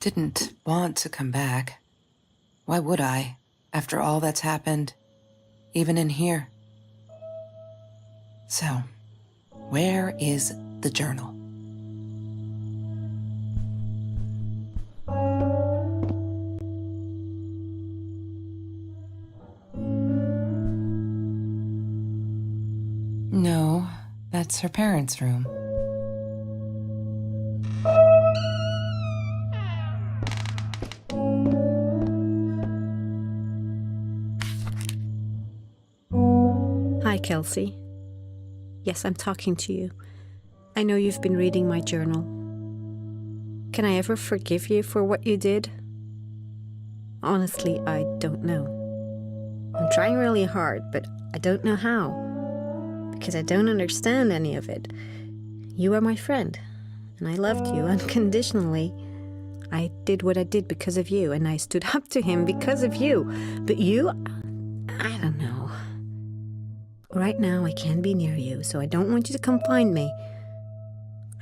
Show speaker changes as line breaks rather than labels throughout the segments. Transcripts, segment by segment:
didn't want to come back. Why would I, after all that's happened, even in here? So, where is the journal? No, that's her parents' room.
Hi, Kelsey. Yes, I'm talking to you. I know you've been reading my journal. Can I ever forgive you for what you did? Honestly, I don't know. I'm trying really hard, but I don't know how. Because I don't understand any of it. You are my friend, and I loved you unconditionally. I did what I did because of you, and I stood up to him because of you. But you, I don't know. Right now, I can't be near you, so I don't want you to come find me.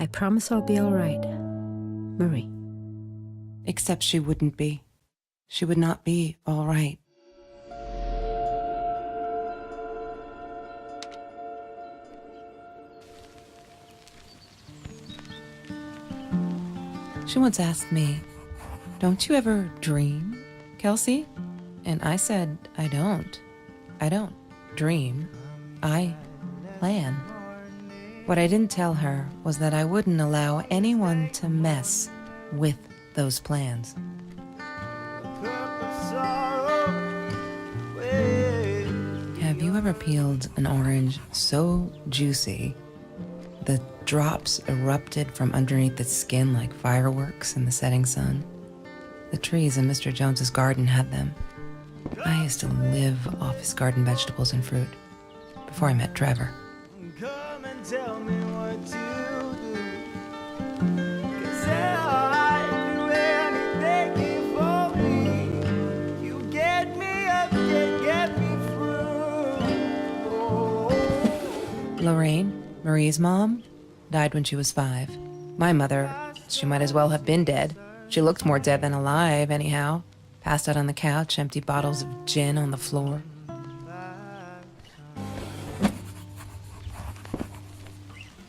I promise I'll be all right. Marie.
Except she wouldn't be. She would not be all right. She once asked me, "Don't you ever dream, Kelsey?" And I said, I don't dream. I plan. What I didn't tell her was that I wouldn't allow anyone to mess with those plans. Have you ever peeled an orange so juicy the drops erupted from underneath its skin like fireworks in the setting sun? The trees in Mr. Jones's garden had them. I used to live off his garden vegetables and fruit before I met Trevor.
Come and tell me what to do. 'Cause I'd do anything for me. You get me up, get me through. Oh.
Lorraine, Marie's mom, died when she was 5. My mother, she might as well have been dead. She looked more dead than alive, anyhow. Passed out on the couch, empty bottles of gin on the floor.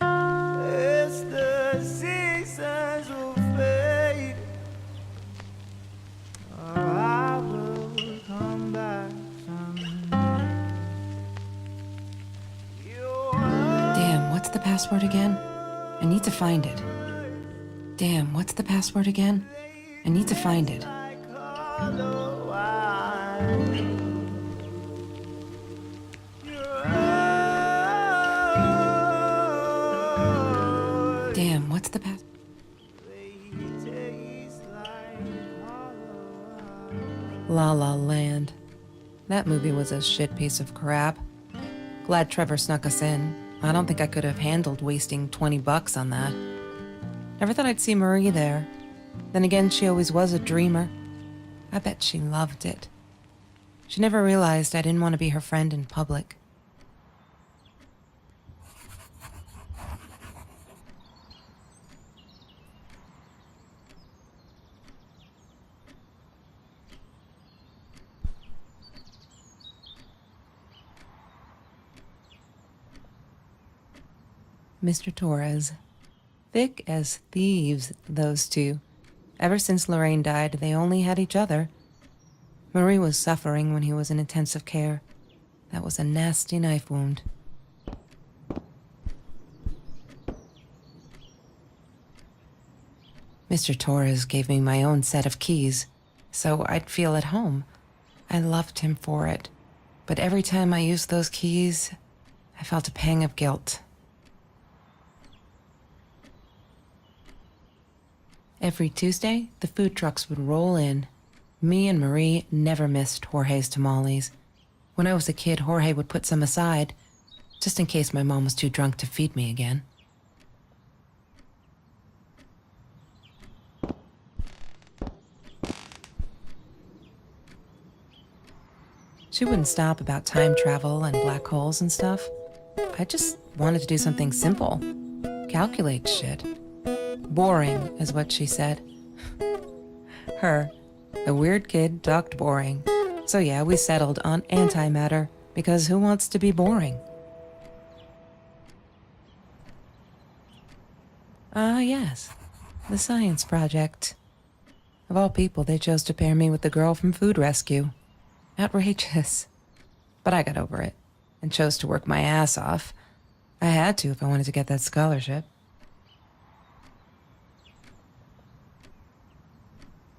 As the seasons will fade, I will come back someday.
Damn, what's the password again? I need to find it. Damn, what's the password again? I need to find it. Damn, what's the password? La La Land. That movie was a shit piece of crap. Glad Trevor snuck us in. I don't think I could have handled wasting $20 on that. Never thought I'd see Marie there. Then again, she always was a dreamer. I bet she loved it. She never realized I didn't want to be her friend in public. Mr. Torres. Thick as thieves, those two. Ever since Lorraine died, they only had each other. Marie was suffering when he was in intensive care. That was a nasty knife wound. Mr. Torres gave me my own set of keys, so I'd feel at home. I loved him for it, but every time I used those keys, I felt a pang of guilt. Every Tuesday, the food trucks would roll in. Me and Marie never missed Jorge's tamales. When I was a kid, Jorge would put some aside, just in case my mom was too drunk to feed me again. She wouldn't stop about time travel and black holes and stuff. I just wanted to do something simple. Calculate shit. Boring is what she said. Her. The weird kid talked boring. So yeah, we settled on antimatter, because who wants to be boring? Ah, yes. The science project. Of all people, they chose to pair me with the girl from Food Rescue. Outrageous. But I got over it and chose to work my ass off. I had to if I wanted to get that scholarship.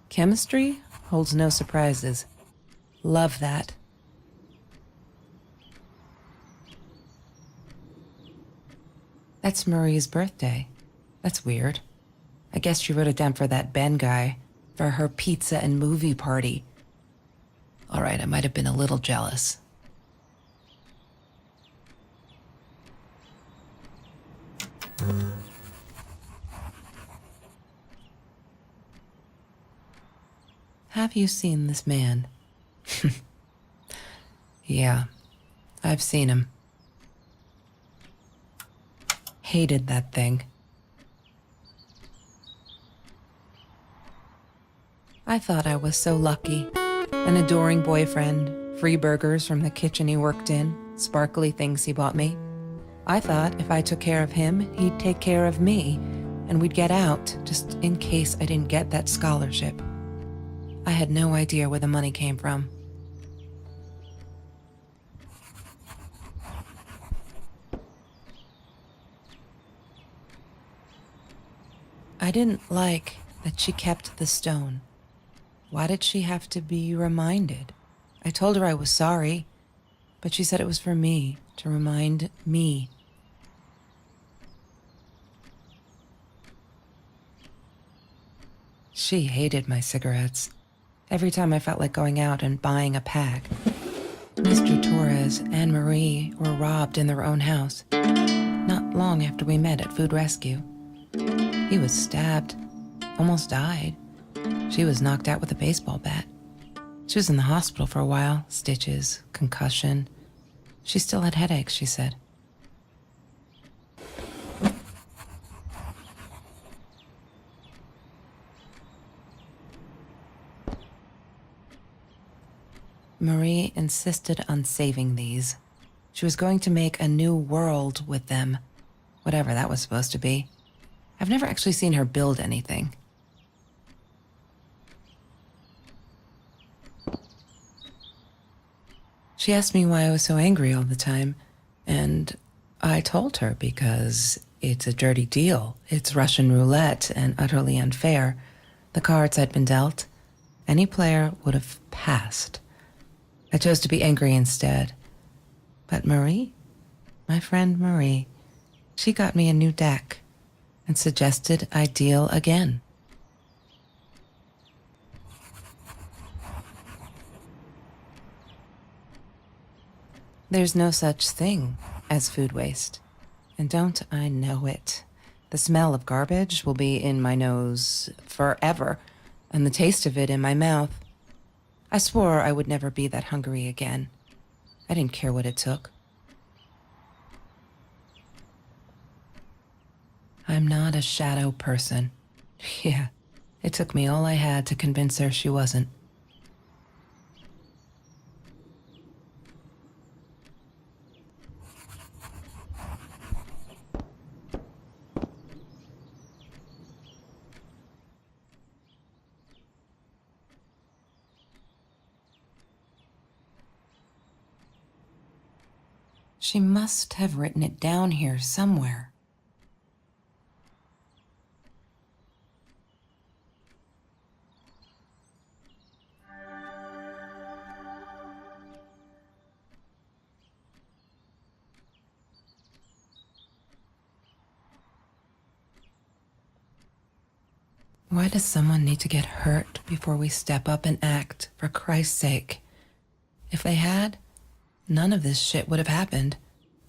Chemistry holds no surprises. Love that. That's Marie's birthday. That's weird. I guess she wrote it down for that Ben guy, for her pizza and movie party. All right, I might have been a little jealous. Have you seen this man? Yeah, I've seen him. Hated that thing. I thought I was so lucky. An adoring boyfriend, free burgers from the kitchen he worked in, sparkly things he bought me. I thought if I took care of him, he'd take care of me, and we'd get out, just in case I didn't get that scholarship. I had no idea where the money came from. I didn't like that she kept the stone. Why did she have to be reminded? I told her I was sorry, but she said it was for me, to remind me. She hated my cigarettes. Every time I felt like going out and buying a pack. Mr. Torres and Marie were robbed in their own house, not long after we met at Food Rescue. He was stabbed, almost died. She was knocked out with a baseball bat. She was in the hospital for a while, stitches, concussion. She still had headaches, she said. Marie insisted on saving these. She was going to make a new world with them, whatever that was supposed to be. I've never actually seen her build anything. She asked me why I was so angry all the time, and I told her because it's a dirty deal. It's Russian roulette and utterly unfair. The cards I'd been dealt, any player would have passed. I chose to be angry instead. But Marie, my friend Marie, she got me a new deck and suggested I deal again. There's no such thing as food waste. And don't I know it? The smell of garbage will be in my nose forever, and the taste of it in my mouth. I swore I would never be that hungry again. I didn't care what it took. I'm not a shadow person. Yeah, it took me all I had to convince her she wasn't. She must have written it down here somewhere. Why does someone need to get hurt before we step up and act, for Christ's sake? If they had, none of this shit would have happened,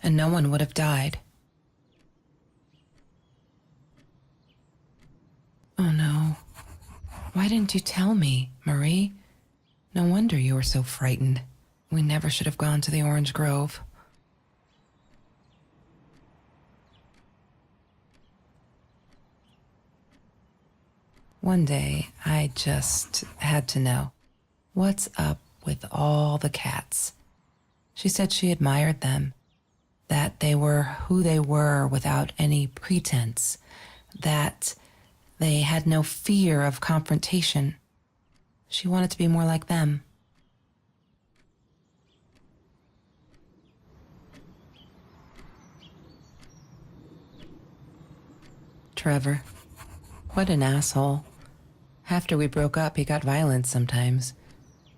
and no one would have died. Oh no. Why didn't you tell me, Marie? No wonder you were so frightened. We never should have gone to the Orange Grove. One day, I just had to know what's up with all the cats. She said she admired them, that they were who they were without any pretense, that they had no fear of confrontation. She wanted to be more like them. Trevor. What an asshole. After we broke up, he got violent sometimes.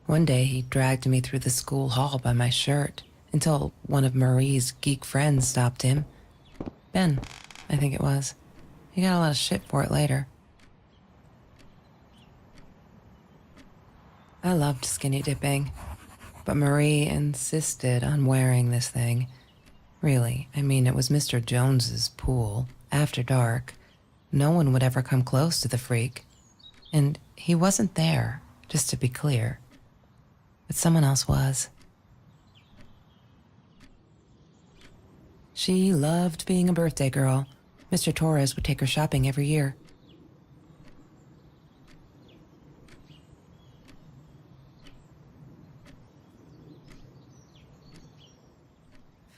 One day, he dragged me through the school hall by my shirt until one of Marie's geek friends stopped him. Ben, I think it was. He got a lot of shit for it later. I loved skinny dipping, but Marie insisted on wearing this thing. Really, I mean, it was Mr. Jones's pool, after dark. No one would ever come close to the freak. And he wasn't there, just to be clear. But someone else was. She loved being a birthday girl. Mr. Torres would take her shopping every year.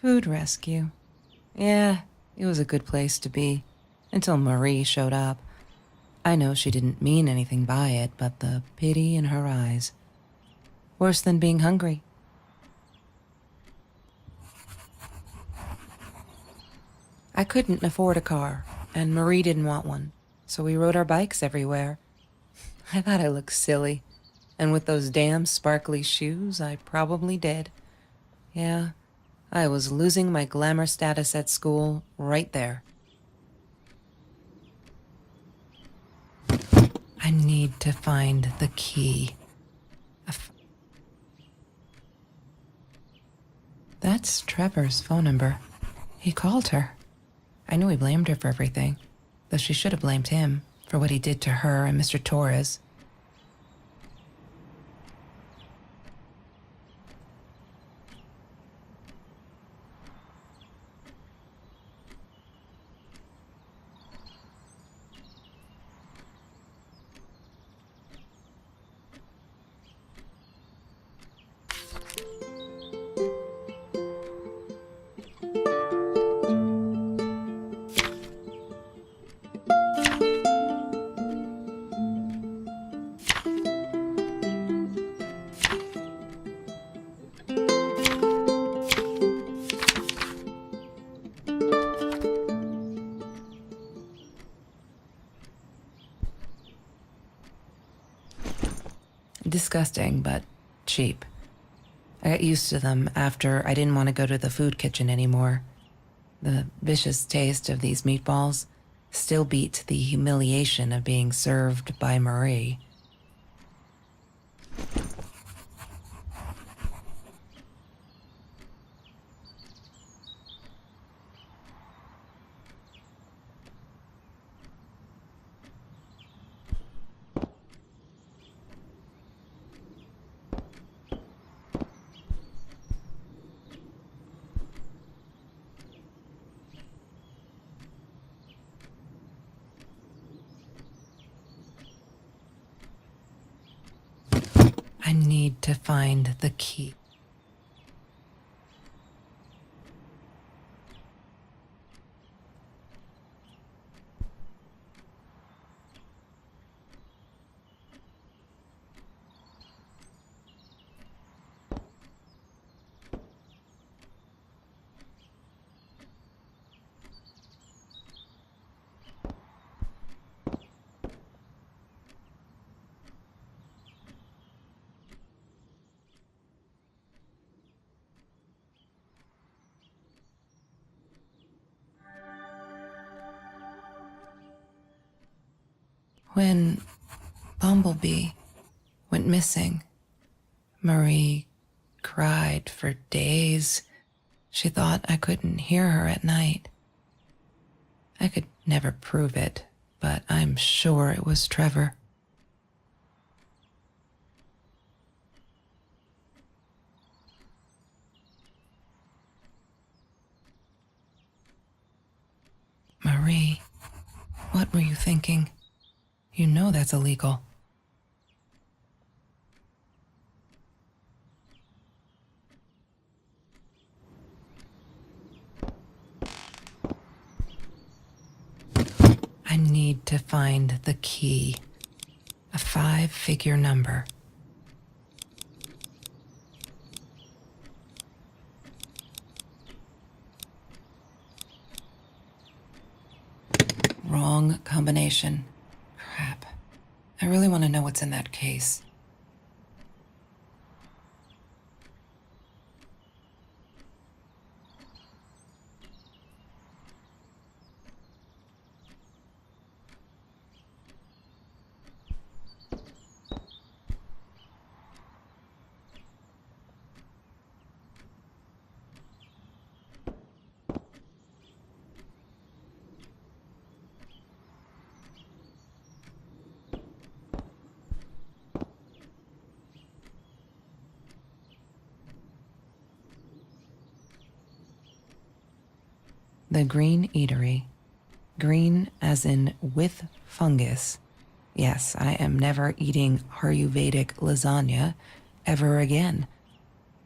Food rescue. Yeah, it was a good place to be. Until Marie showed up. I know she didn't mean anything by it, but the pity in her eyes. Worse than being hungry. I couldn't afford a car, and Marie didn't want one, so we rode our bikes everywhere. I thought I looked silly, and with those damn sparkly shoes, I probably did. Yeah, I was losing my glamour status at school right there. I need to find the key. That's Trevor's phone number. He called her. I knew he blamed her for everything, though she should have blamed him for what he did to her and Mr. Torres. Disgusting, but cheap. I got used to them after I didn't want to go to the food kitchen anymore. The vicious taste of these meatballs still beat the humiliation of being served by Marie. I need to find the key. When Bumblebee went missing, Marie cried for days. She thought I couldn't hear her at night. I could never prove it, but I'm sure it was Trevor. Marie, what were you thinking? You know that's illegal. I need to find the key. A 5-figure number. Wrong combination. Crap. I really want to know what's in that case. The Green Eatery. Green as in with fungus. Yes, I am never eating Ayurvedic lasagna ever again.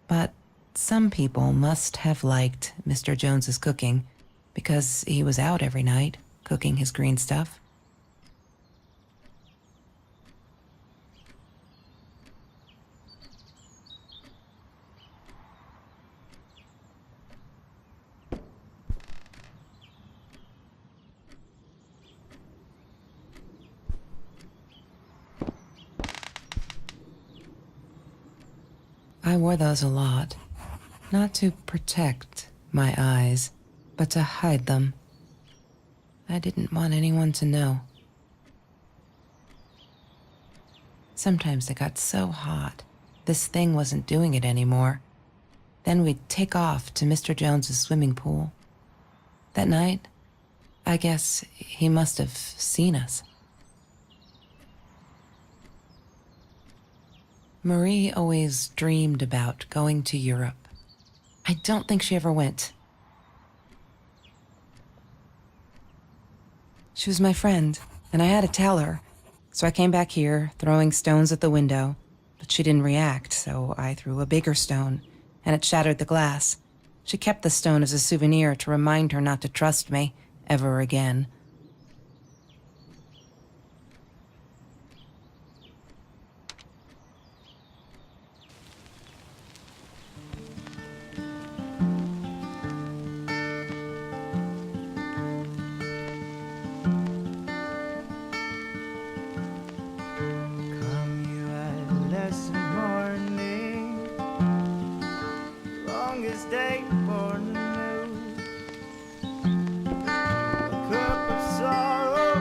But some people must have liked Mr. Jones's cooking because he was out every night cooking his green stuff. I wore those a lot, not to protect my eyes, but to hide them. I didn't want anyone to know. Sometimes it got so hot, this thing wasn't doing it anymore. Then we'd take off to Mr. Jones's swimming pool. That night, I guess he must have seen us. Marie always dreamed about going to Europe. I don't think she ever went. She was my friend, and I had to tell her. So I came back here, throwing stones at the window, but she didn't react, so I threw a bigger stone, and it shattered the glass. She kept the stone as a souvenir to remind her not to trust me ever again.
Come you adolescent morning, longest day born anew. A cup of sorrow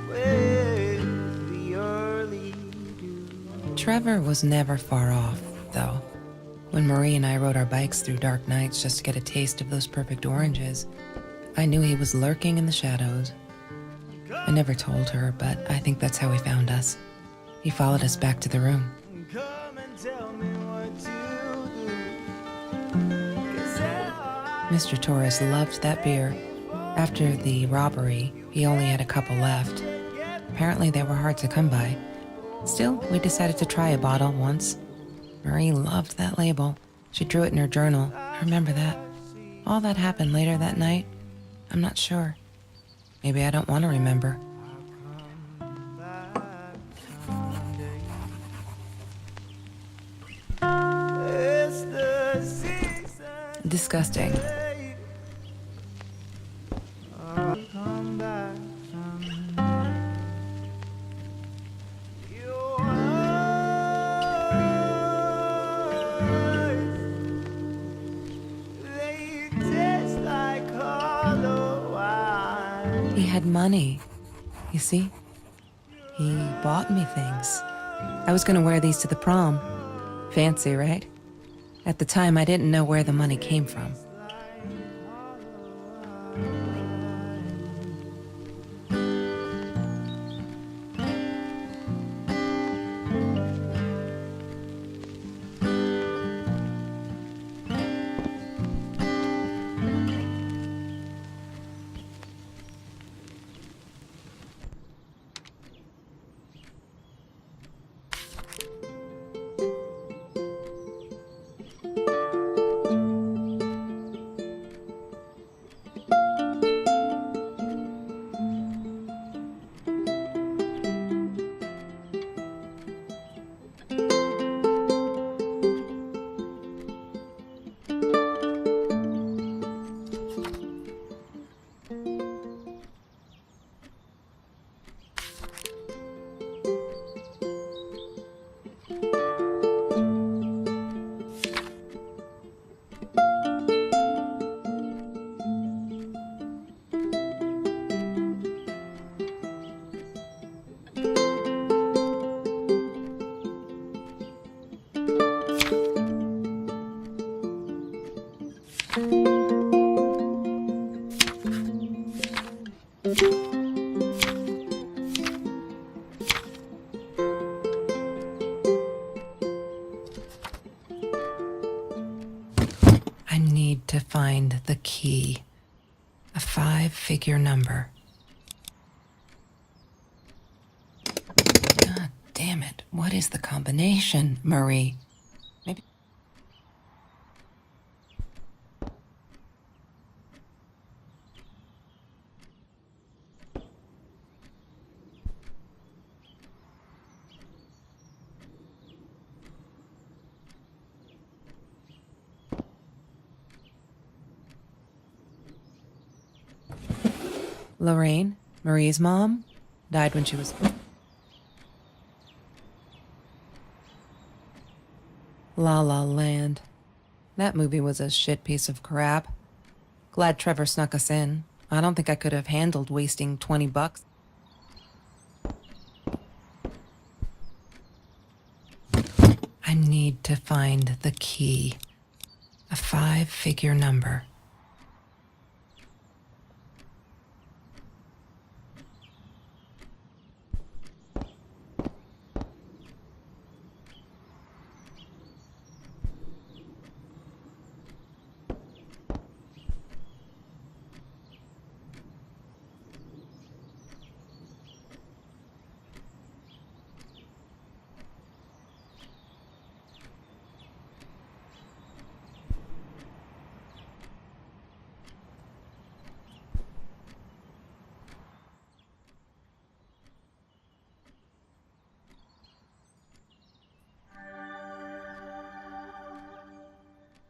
with the early dew.
Trevor was never far off, though. When Marie and I rode our bikes through dark nights just to get a taste of those perfect oranges, I knew he was lurking in the shadows. I never told her, but I think that's how he found us. He followed us back to the room.
Come and tell me what to do. 'Cause
Mr. Torres loved that beer. After the robbery, he only had a couple left. Apparently they were hard to come by. Still, we decided to try a bottle once. Marie loved that label. She drew it in her journal. I remember that. All that happened later that night, I'm not sure. Maybe I don't want to remember.
it's the season.
Disgusting.
I'll come back someday. Your eyes, they taste like hollow wine.
He had money. You see? He bought me things. I was gonna wear these to the prom. Fancy, right? At the time, I didn't know where the money came from. I need to find the key. A 5-figure number. God damn it. What is the combination, Marie? Maybe. Lorraine, Marie's mom, died when she was... La La Land. That movie was a shit piece of crap. Glad Trevor snuck us in. I don't think I could have handled wasting $20. I need to find the key. A 5-figure number.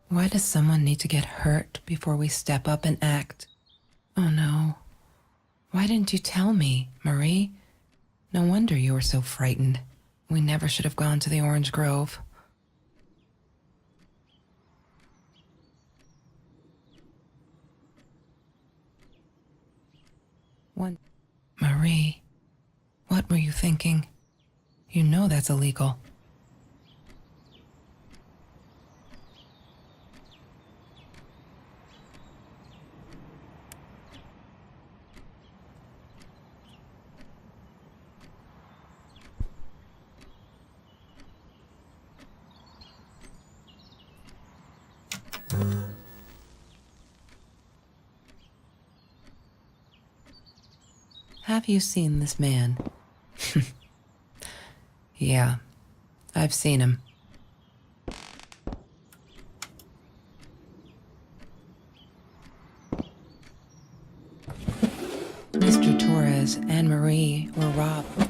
Why does someone need to get hurt before we step up and act? Oh no. Why didn't you tell me, Marie? No wonder you were so frightened. We never should have gone to the Orange Grove. Marie, what were you thinking? You know that's illegal. Have you seen this man? Yeah, I've seen him. Mr. Torres and Marie were robbed.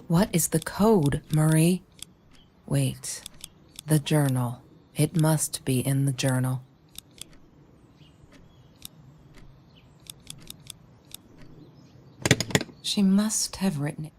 What is the code, Marie? Wait, the journal. It must be in the journal. She must have written it.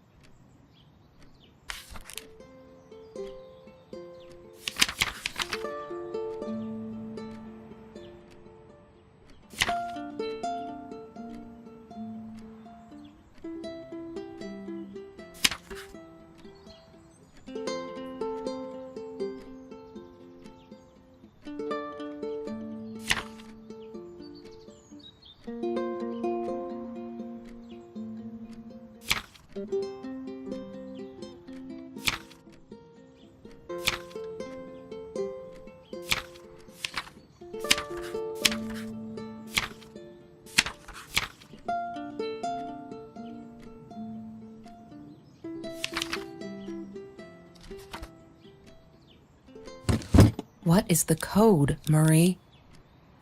What is the code, Marie?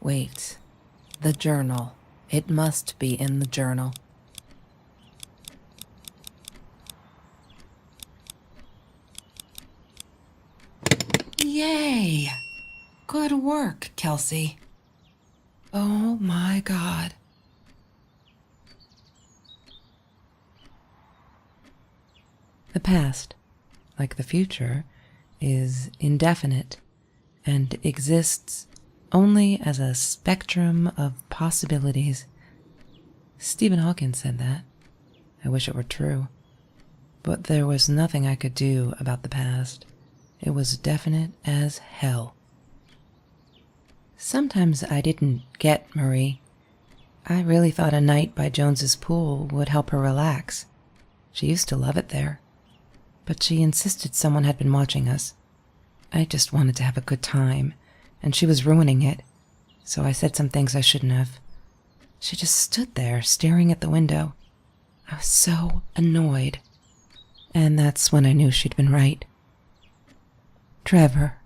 Wait. The journal. It must be in the journal. Yay! Good work, Kelsey. Oh my God. The past, like the future, is indefinite and exists only as a spectrum of possibilities. Stephen Hawking said that. I wish it were true. But there was nothing I could do about the past. It was definite as hell. Sometimes I didn't get Marie. I really thought a night by Jones's pool would help her relax. She used to love it there. But she insisted someone had been watching us. I just wanted to have a good time, and she was ruining it, so I said some things I shouldn't have. She just stood there, staring at the window. I was so annoyed. And that's when I knew she'd been right. Trevor.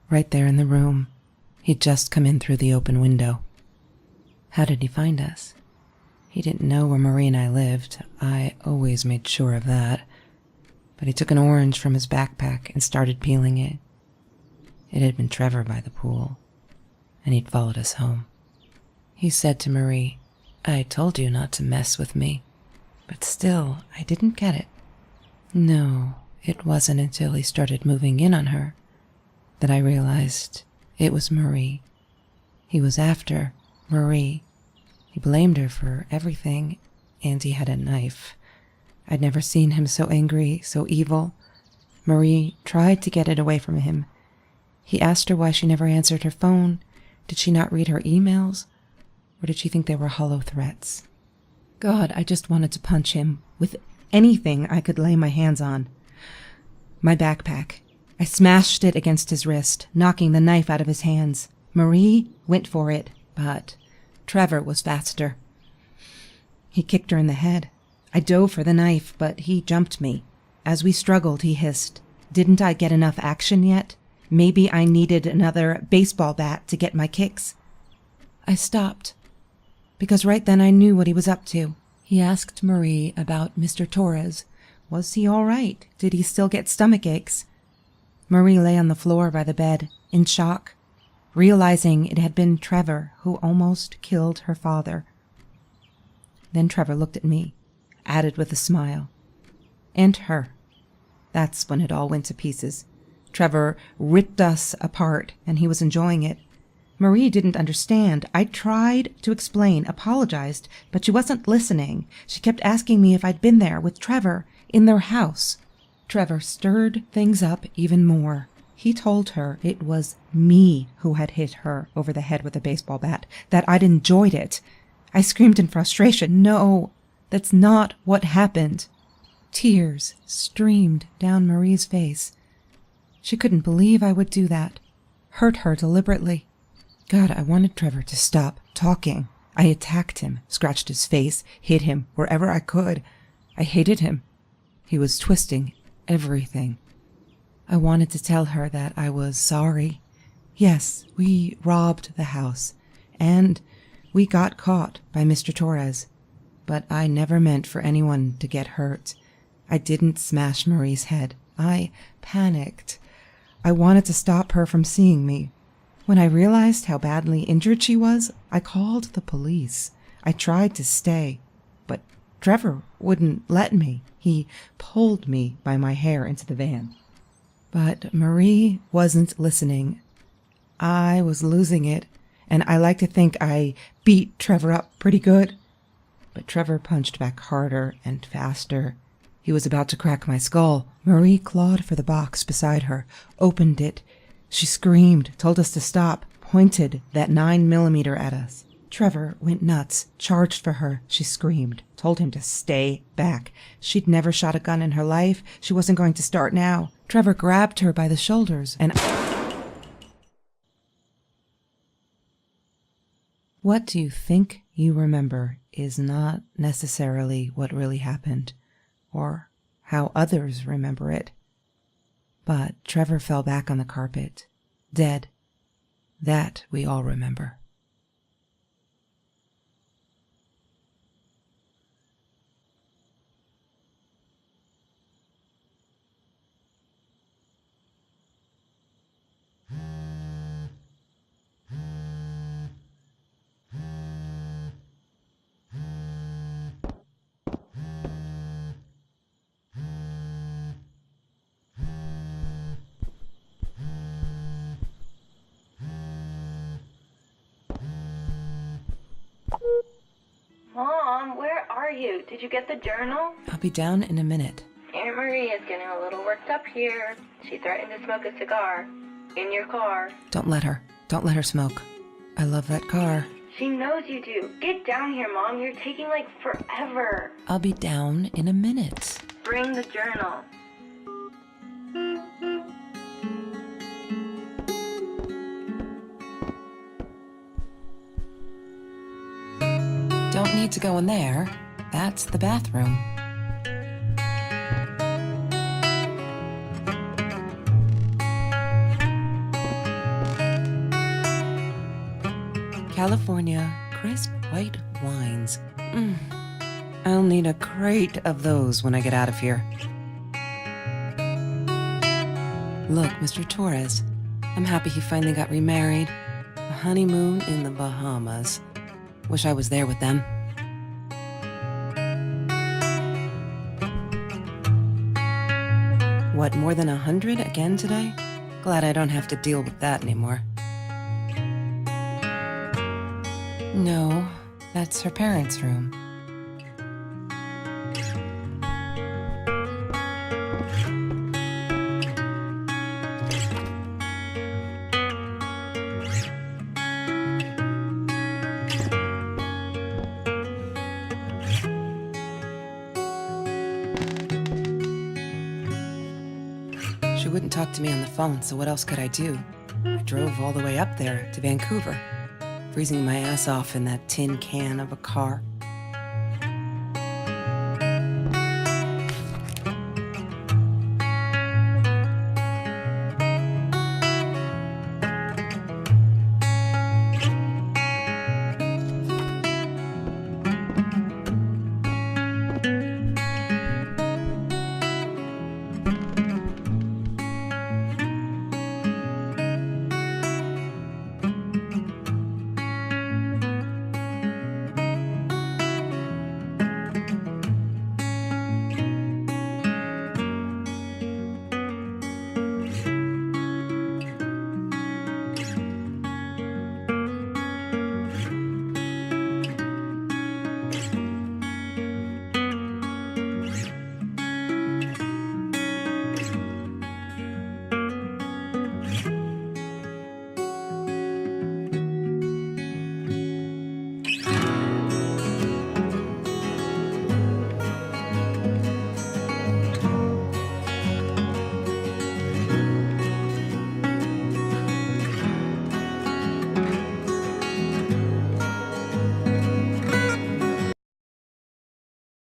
Right there in the room. He'd just come in through the open window. How did he find us? He didn't know where Marie and I lived. I always made sure of that. But he took an orange from his backpack and started peeling it. It had been Trevor by the pool, and he'd followed us home. He said to Marie, "I told you not to mess with me." But still, I didn't get it. No, it wasn't until he started moving in on her that I realized it was Marie. He was after Marie. He blamed her for everything, and he had a knife. I'd never seen him so angry, so evil. Marie tried to get it away from him. He asked her why she never answered her phone. Did she not read her emails? Or did she think they were hollow threats? God, I just wanted to punch him with anything I could lay my hands on. My backpack. I smashed it against his wrist, knocking the knife out of his hands. Marie went for it, but Trevor was faster. He kicked her in the head. I dove for the knife, but he jumped me. As we struggled, he hissed, "Didn't I get enough action yet? Maybe I needed another baseball bat to get my kicks." I stopped, because right then I knew what he was up to. He asked Marie about Mr. Torres. Was he all right? Did he still get stomach aches? Marie lay on the floor by the bed, in shock, realizing it had been Trevor who almost killed her father. Then Trevor looked at me, added with a smile, "And her." That's when it all went to pieces. Trevor ripped us apart, and he was enjoying it. Marie didn't understand. I tried to explain, apologized, but she wasn't listening. She kept asking me if I'd been there with Trevor in their house. Trevor stirred things up even more. He told her it was me who had hit her over the head with a baseball bat, that I'd enjoyed it. I screamed in frustration, "No, that's not what happened." Tears streamed down Marie's face. She couldn't believe I would do that, hurt her deliberately. God, I wanted Trevor to stop talking. I attacked him, scratched his face, hit him wherever I could. I hated him. He was twisting everything. I wanted to tell her that I was sorry. Yes, we robbed the house, and we got caught by Mr. Torres. But I never meant for anyone to get hurt. I didn't smash Marie's head. I panicked. I wanted to stop her from seeing me. When I realized how badly injured she was, I called the police. I tried to stay, but Trevor wouldn't let me. He pulled me by my hair into the van. But Marie wasn't listening. I was losing it, and I like to think I beat Trevor up pretty good. But Trevor punched back harder and faster. He was about to crack my skull. Marie clawed for the box beside her, opened it. She screamed, told us to stop, pointed that 9mm at us. Trevor went nuts, charged for her. She screamed, told him to stay back. She'd never shot a gun in her life. She wasn't going to start now. Trevor grabbed her by the shoulders and... What do you think you remember is not necessarily what really happened, or how others remember it. But Trevor fell back on the carpet, Dead. That we all remember.
Mom, where are you? Did you get the journal?
I'll be down in a minute.
Aunt Marie is getting a little worked up here. She threatened to smoke a cigar. In your car.
Don't let her. Don't let her smoke. I love that car.
She knows you do. Get down here, Mom. You're taking like forever.
I'll be down in a minute.
Bring the journal.
Don't need to go in there. That's the bathroom. California crisp white wines. I'll need a crate of those when I get out of here. Look, Mr. Torres, I'm happy he finally got remarried. A honeymoon in the Bahamas. Wish I was there with them. What, more than 100 again today? Glad I don't have to deal with that anymore. No, that's her parents' room. She wouldn't talk to me on the phone, so what else could I do? I drove all the way up there to Vancouver, freezing my ass off in that tin can of a car.